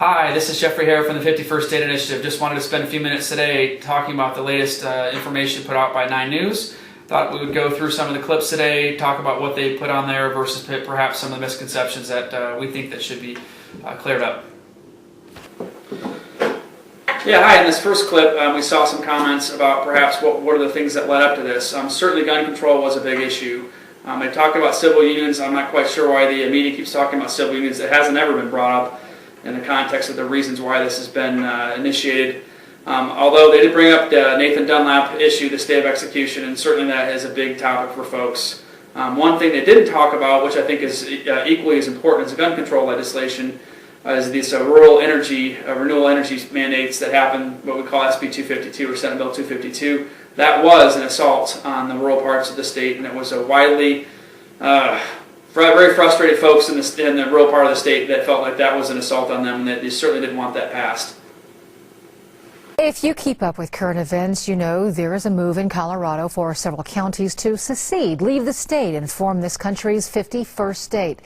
Hi, this is Jeffrey Hare from the 51st State Initiative. Just wanted to spend a few minutes today talking about the latest information put out by 9 News. Thought we would go through some of the clips today, talk about what they put on there versus perhaps some of the misconceptions that we think that should be cleared up. Yeah, hi. In this first clip, we saw some comments about perhaps what are the things that led up to this. Certainly gun control was a big issue. They talked about civil unions. I'm not quite sure why the media keeps talking about civil unions. It hasn't ever been brought up in the context of the reasons why this has been initiated. Although they did bring up the Nathan Dunlap issue, the stay of execution, and certainly that is a big topic for folks. One thing they didn't talk about, which I think is equally as important as the gun control legislation, is these rural energy, renewable energy mandates that happened, what we call SB 252 or Senate Bill 252. That was an assault on the rural parts of the state, and it was a widely very frustrated folks in the rural part of the state that felt like that was an assault on them, and that they certainly didn't want that passed. If you keep up with current events, you know there is a move in Colorado for several counties to secede, leave the state, and form this country's 51st state.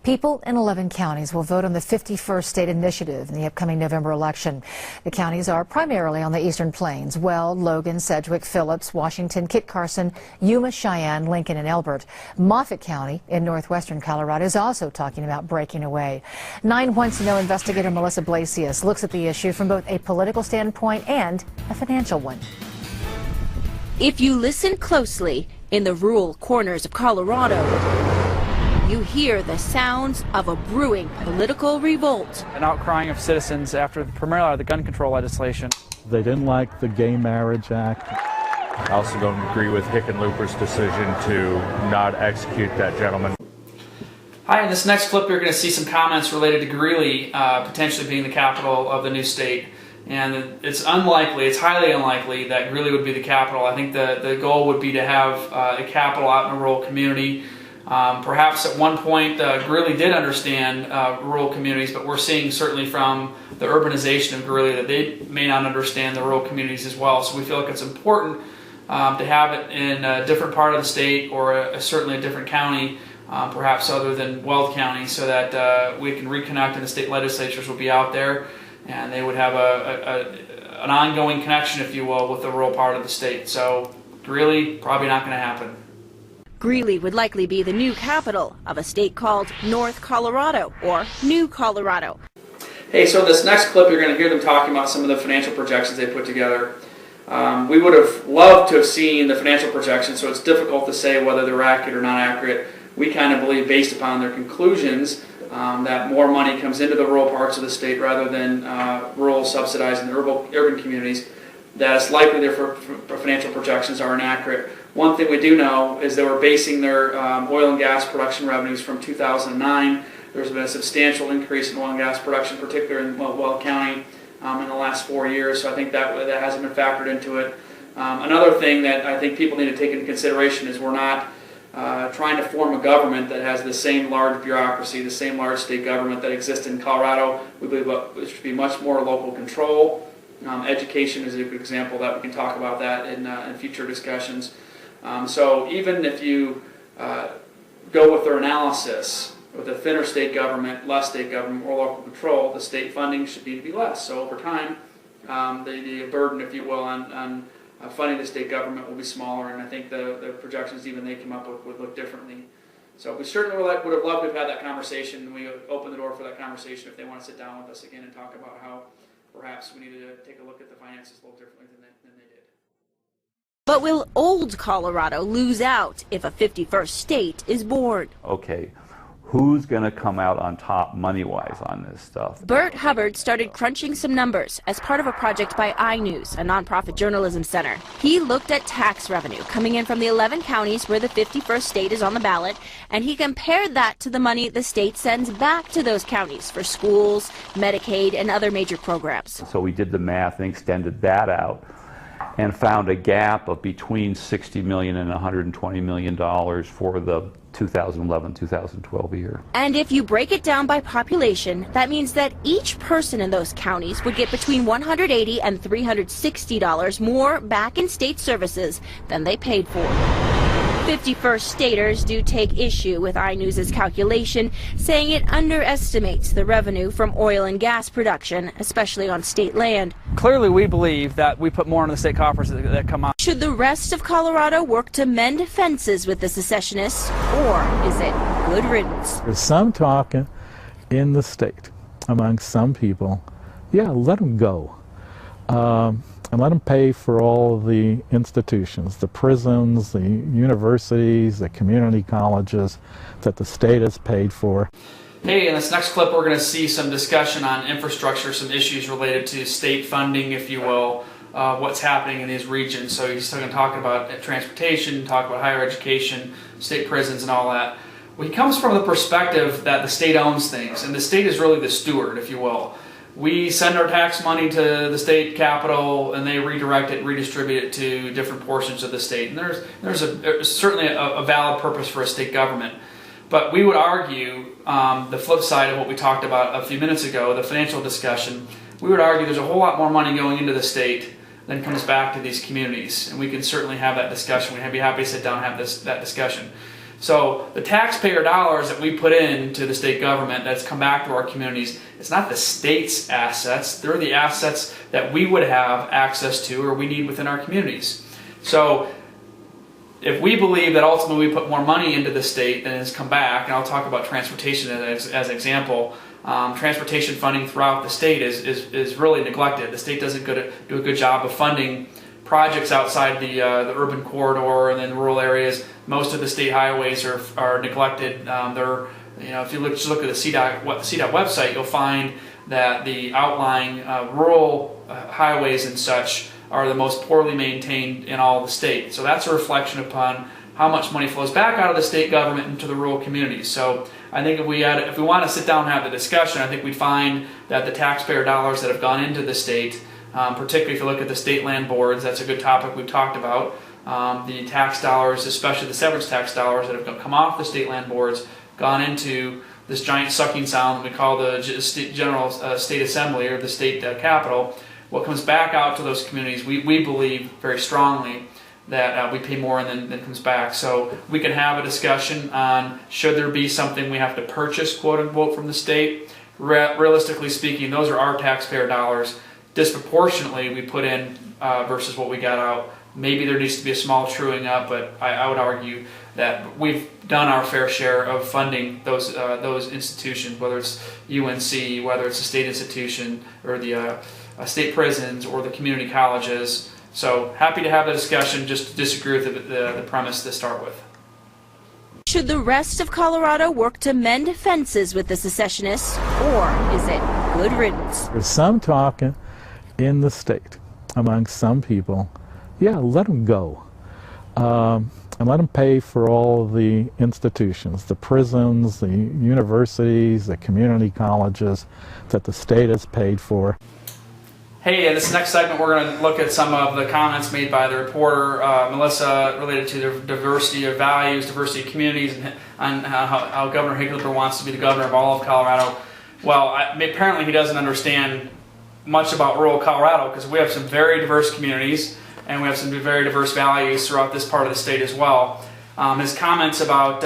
People in 11 counties will vote on the 51st State Initiative in the upcoming November election. The counties are primarily on the Eastern Plains: Weld, Logan, Sedgwick, Phillips, Washington, Kit Carson, Yuma, Cheyenne, Lincoln, and Elbert. Moffat County in northwestern Colorado is also talking about breaking away. 9 Wants to Know investigator Melissa Blasius looks at the issue from both a political standpoint and a financial one. If you listen closely in the rural corners of Colorado, you hear the sounds of a brewing political revolt. An outcrying of citizens after primarily the gun control legislation. They didn't like the Gay Marriage Act. I also don't agree with Hickenlooper's decision to not execute that gentleman. Hi, in this next clip you're going to see some comments related to Greeley potentially being the capital of the new state. And it's highly unlikely that Greeley would be the capital. I think the goal would be to have a capital out in a rural community. Perhaps at one point Greeley did understand rural communities, but we're seeing certainly from the urbanization of Greeley that they may not understand the rural communities as well. So we feel like it's important to have it in a different part of the state, or certainly a different county, perhaps other than Weld County, so that we can reconnect and the state legislatures will be out there and they would have an ongoing connection, if you will, with the rural part of the state. So Greeley, probably not going to happen. Greeley would likely be the new capital of a state called North Colorado or New Colorado. Hey, so this next clip you're going to hear them talking about some of the financial projections they put together. We would have loved to have seen the financial projections, so it's difficult to say whether they're accurate or not accurate. We kind of believe, based upon their conclusions, that more money comes into the rural parts of the state rather than rural subsidizing the urban communities, that it's likely their financial projections are inaccurate. One thing we do know is they were basing their oil and gas production revenues from 2009. There's been a substantial increase in oil and gas production, particularly in Weld County, in the last 4 years, so I think that hasn't been factored into it. Another thing that I think people need to take into consideration is we're not trying to form a government that has the same large bureaucracy, the same large state government that exists in Colorado. We believe it should be much more local control. Education is a good example that we can talk about that in future discussions. So even if you go with their analysis, with a thinner state government, less state government, more local control, the state funding should be less. So over time, the burden, if you will, on funding the state government will be smaller, and I think the projections even they came up with would look differently. So we certainly would have loved to have had that conversation, and we open the door for that conversation if they want to sit down with us again and talk about how perhaps we needed to take a look at the finances a little differently than they did. But will old Colorado lose out if a 51st state is born? Okay, who's going to come out on top money-wise on this stuff? Bert Hubbard started crunching some numbers as part of a project by iNews, a nonprofit journalism center. He looked at tax revenue coming in from the 11 counties where the 51st state is on the ballot, and he compared that to the money the state sends back to those counties for schools, Medicaid, and other major programs. So we did the math and extended that out and found a gap of between $60 million and $120 million for the 2011-2012 year. And if you break it down by population, that means that each person in those counties would get between $180 and $360 more back in state services than they paid for. 51st staters do take issue with iNews' calculation, saying it underestimates the revenue from oil and gas production, especially on state land. Clearly, we believe that we put more into the state coffers that come out. Should the rest of Colorado work to mend fences with the secessionists, or is it good riddance? There's some talking in the state among some people, yeah, let them go. And let them pay for all the institutions, the prisons, the universities, the community colleges that the state has paid for. Hey, in this next clip we're going to see some discussion on infrastructure, some issues related to state funding, if you will, what's happening in these regions. So he's going to talk about transportation, talk about higher education, state prisons and all that. Well, he comes from the perspective that the state owns things, and the state is really the steward, if you will. We send our tax money to the state capital, and they redirect it, redistribute it to different portions of the state. And there's certainly a valid purpose for a state government. But we would argue the flip side of what we talked about a few minutes ago, the financial discussion. We would argue there's a whole lot more money going into the state than comes back to these communities, and we can certainly have that discussion. We'd be happy to sit down and have that discussion. So the taxpayer dollars that we put into the state government that's come back to our communities, it's not the state's assets. They're the assets that we would have access to or we need within our communities. So if we believe that ultimately we put more money into the state than has come back, and I'll talk about transportation as an example, transportation funding throughout the state is really neglected. The state doesn't do a good job of funding projects outside the urban corridor and then rural areas. Most of the state highways are neglected. If you look at the CDOT website, you'll find that the outlying rural highways and such are the most poorly maintained in all the state. So that's a reflection upon how much money flows back out of the state government into the rural communities. So I think if we want to sit down and have the discussion, I think we'd find that the taxpayer dollars that have gone into the state, particularly if you look at the state land boards, that's a good topic we've talked about. The tax dollars, especially the severance tax dollars that have come off the state land boards, gone into this giant sucking sound that we call the General State Assembly or the state capital. What comes back out to those communities, we believe very strongly that we pay more than comes back. So we can have a discussion on should there be something we have to purchase, quote unquote, from the state. Realistically speaking, those are our taxpayer dollars. Disproportionately we put in versus what we got out. Maybe there needs to be a small truing up, but I would argue that we've done our fair share of funding those institutions, whether it's UNC, whether it's a state institution, or the state prisons, or the community colleges. So happy to have the discussion, just disagree with the premise to start with. Should the rest of Colorado work to mend fences with the secessionists, or is it good riddance? There's some talking in the state among some people, yeah, let them go. And let them pay for all the institutions, the prisons, the universities, the community colleges that the state has paid for. Hey, in this next segment we're going to look at some of the comments made by the reporter, Melissa, related to the diversity of values, diversity of communities, and how Governor Hickenlooper wants to be the governor of all of Colorado. Well, apparently he doesn't understand much about rural Colorado, because we have some very diverse communities and we have some very diverse values throughout this part of the state as well. His comments about,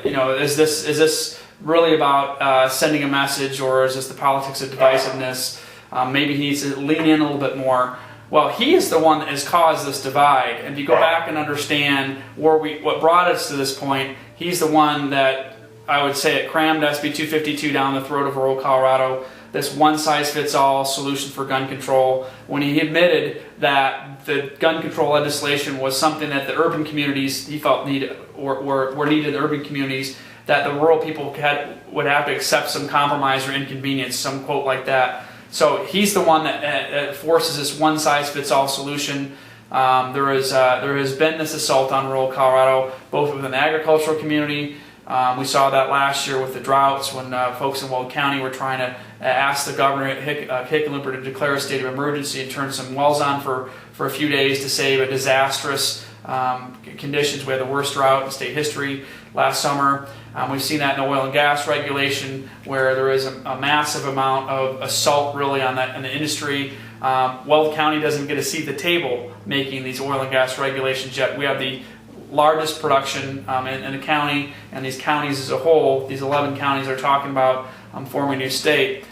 is this really about sending a message, or is this the politics of divisiveness? Maybe he needs to lean in a little bit more. Well, he is the one that has caused this divide. And if you go back and understand what brought us to this point, he's the one that, I would say, it crammed SB 252 down the throat of rural Colorado, this one-size-fits-all solution for gun control, when he admitted that the gun control legislation was something that the urban communities, he felt needed, or were needed in the urban communities, that the rural people would have to accept some compromise or inconvenience, some quote like that. So he's the one that forces this one-size-fits-all solution. There has been this assault on rural Colorado, both within the agricultural community. We saw that last year with the droughts, when folks in Weld County were trying to ask the governor Hickenlooper to declare a state of emergency and turn some wells on for a few days to save a disastrous conditions. We had the worst drought in state history last summer. We've seen that in the oil and gas regulation, where there is a massive amount of assault really on the industry. Weld County doesn't get a seat at the table making these oil and gas regulations yet. We have the largest production in the county, and these counties as a whole, these 11 counties are talking about forming a new state,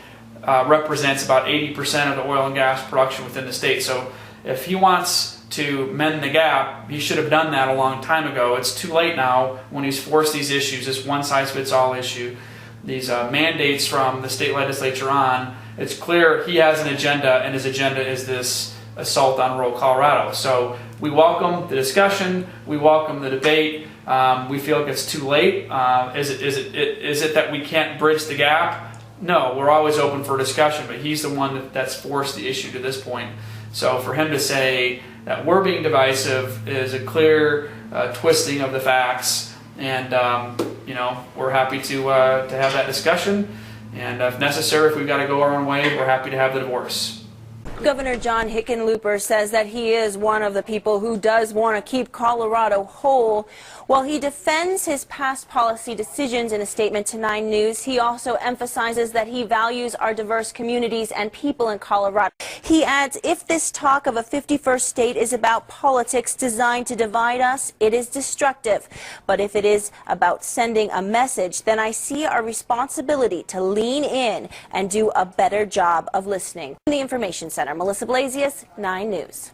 represents about 80% of the oil and gas production within the state. So if he wants to mend the gap, he should have done that a long time ago. It's too late now when he's forced these issues, this one-size-fits-all issue, these mandates from the state legislature on. It's clear he has an agenda, and his agenda is this assault on rural Colorado. So we welcome the discussion, we welcome the debate. We feel like it's too late. Is it that we can't bridge the gap? No, we're always open for discussion, but he's the one that's forced the issue to this point. So for him to say that we're being divisive is a clear twisting of the facts, and we're happy to have that discussion. And if necessary, if we've got to go our own way, we're happy to have the divorce. Governor John Hickenlooper says that he is one of the people who does want to keep Colorado whole. While he defends his past policy decisions in a statement to 9 News, he also emphasizes that he values our diverse communities and people in Colorado. He adds, if this talk of a 51st state is about politics designed to divide us, it is destructive. But if it is about sending a message, then I see our responsibility to lean in and do a better job of listening. In the Information Center, Melissa Blasius, 9 News.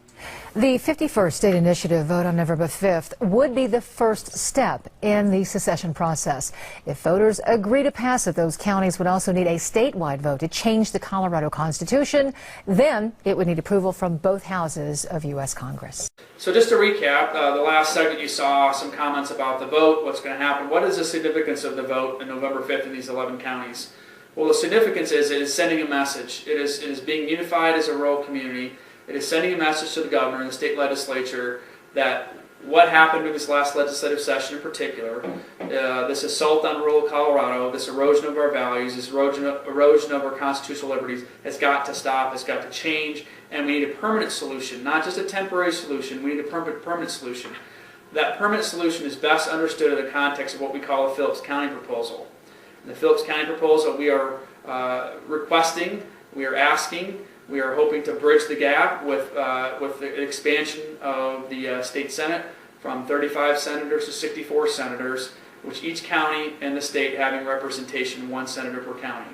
The 51st State Initiative vote on November 5th would be the first step in the secession process. If voters agree to pass it, those counties would also need a statewide vote to change the Colorado Constitution. Then it would need approval from both houses of U.S. Congress. So just to recap, the last segment you saw some comments about the vote, what's going to happen. What is the significance of the vote on November 5th in these 11 counties? Well, the significance is it is sending a message. It is being unified as a rural community. It is sending a message to the governor and the state legislature that what happened in this last legislative session in particular, this assault on rural Colorado, this erosion of our values, this erosion of our constitutional liberties has got to stop, has got to change, and we need a permanent solution, not just a temporary solution. We need a permanent solution. That permanent solution is best understood in the context of what we call a Phillips County proposal. In the Phillips County proposal, we are requesting, we are asking, we are hoping to bridge the gap with the expansion of the state Senate from 35 senators to 64 senators, which each county in the state having representation, 1 senator per county.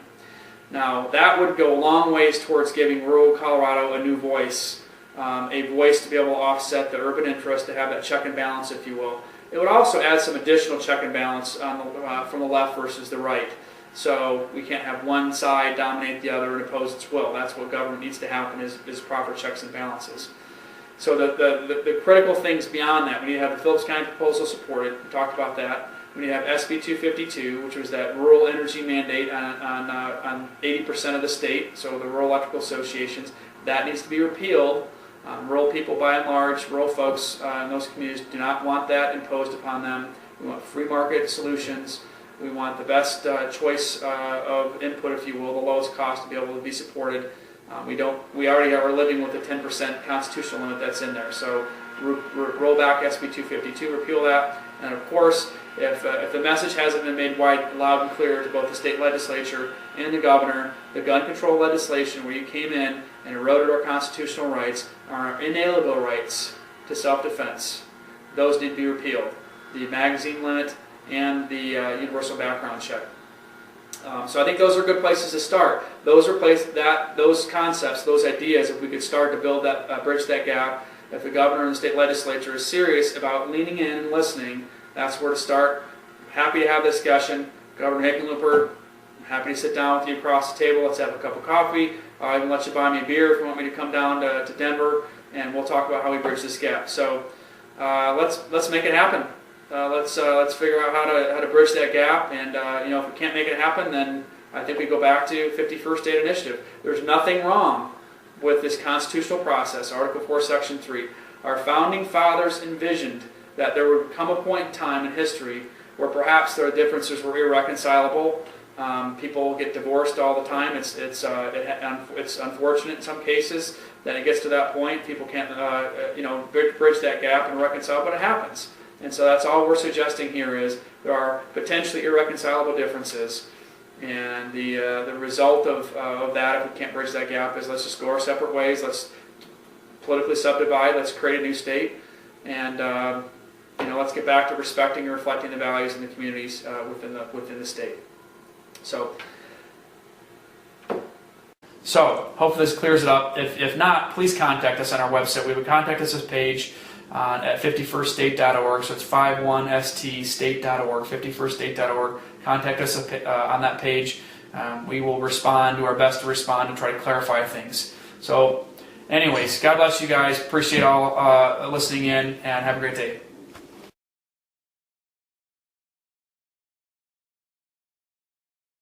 Now, that would go a long ways towards giving rural Colorado a new voice, a voice to be able to offset the urban interest, to have that check and balance, if you will. It would also add some additional check and balance on from the left versus the right. So we can't have one side dominate the other and impose its will. That's what government needs to happen, is proper checks and balances. So the critical things beyond that, we need to have the Phillips County proposal supported. We talked about that. We need to have SB 252, which was that rural energy mandate on 80% of the state, so the rural electrical associations. That needs to be repealed. Rural people, by and large, rural folks in those communities do not want that imposed upon them. We want free market solutions. We want the best choice of input, if you will, the lowest cost to be able to be supported. We already are living with the 10% constitutional limit that's in there. So roll back SB 252, repeal that, and of course, if the message hasn't been made loud and clear to both the state legislature and the governor, the gun control legislation where you came in and eroded our constitutional rights, our inalienable rights to self-defense, those need to be repealed. The magazine limit and the universal background check. So I think those are good places to start. Those concepts, those ideas, if we could start to build that, bridge that gap, if the governor and the state legislature is serious about leaning in and listening, that's where to start. Happy to have this discussion. Governor Hickenlooper, I'm happy to sit down with you across the table. Let's have a cup of coffee. I'll even let you buy me a beer if you want me to come down to Denver, and we'll talk about how we bridge this gap. So let's make it happen. Let's figure out how to bridge that gap, and if we can't make it happen, then I think we go back to 51st State Initiative. There's nothing wrong with this constitutional process, Article 4, Section 3. Our founding fathers envisioned that there would come a point in time in history where perhaps their differences were irreconcilable. People get divorced all the time. It's unfortunate in some cases that it gets to that point. People can't bridge that gap and reconcile, but it happens. And so that's all we're suggesting here is there are potentially irreconcilable differences, and the result of that, if we can't bridge that gap, is let's just go our separate ways. Let's politically subdivide. Let's create a new state, and let's get back to respecting and reflecting the values in the communities within the state. So hopefully this clears it up. If not, please contact us on our website. We would contact us page at 51ststate.org. So it's 51ststate.org, 51ststate.org. Contact us on that page. We will respond, do our best to respond and try to clarify things. So anyways, God bless you guys. Appreciate all listening in, and have a great day.